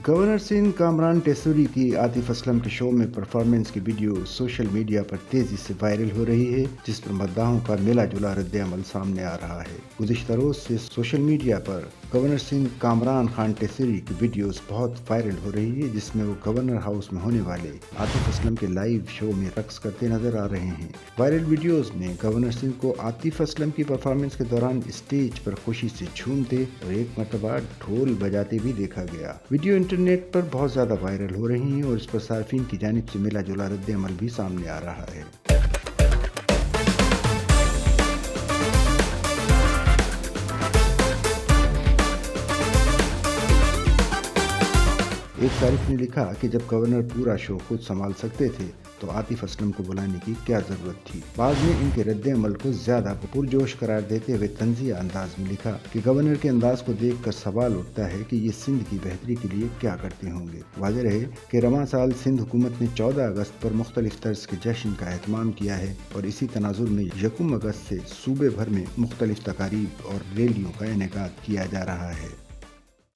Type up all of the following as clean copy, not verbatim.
Governor Sindh Kamran टेसूरी की आतिफ असलम के show में परफॉर्मेंस की वीडियो सोशल मीडिया पर तेजी से वायरल हो रही है, जिस पर मद्दाहों का मिला जुला रद्द-ए-अमल सामने आ रहा है। गुज़िश्ता रोज से सोशल मीडिया पर गवर्नर सिंध कामरान खान टेसूरी की वीडियोस बहुत वायरल हो रही है, जिसमें वो गवर्नर हाउस में होने वाले आतिफ असलम के लाइव शो में रक्स करते नजर आ रहे हैं। वायरल वीडियोस में गवर्नर सिंह को आतिफ असलम की परफॉर्मेंस के दौरान स्टेज पर खुशी से झूमते और एक मरतबा ढोल बजाते भी देखा गया। वीडियो इंटरनेट पर बहुत ज्यादा वायरल हो रही हैं और इस पर सार्फिन की जानिब से मिला जुला रद्द-ए-अमल भी सामने आ रहा है। एक सारिफ ने लिखा कि जब गवर्नर पूरा शो खुद संभाल सकते थे तो आतिफ असलम को बुलाने की क्या जरूरत थी। बाद में इनके रद्द-ए-अमल को ज्यादा पुरजोश करार देते हुए तंजिया अंदाज में लिखा कि गवर्नर के अंदाज को देखकर सवाल उठता है कि ये सिंध की बेहतरी के लिए क्या करते होंगे। वाज़ेह रहे कि रवां साल सिंध हुकूमत ने 14 अगस्त पर मुख्तलिफ तर्ज के जश्न का एहतमाम किया है और इसी तनाजुर में 1 अगस्त से सूबे भर में मुख्तलिफ तकारीब और रैलियों का इनेकाद किया जा रहा है।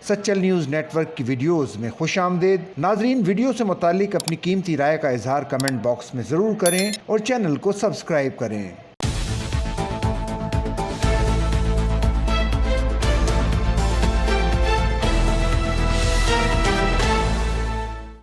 सच्चल न्यूज़ नेटवर्क की वीडियोस में खुशामदीद। नाजरीन, वीडियो से मुतालिक अपनी कीमती राय का इजहार कमेंट बॉक्स में ज़रूर करें और चैनल को सब्सक्राइब करें।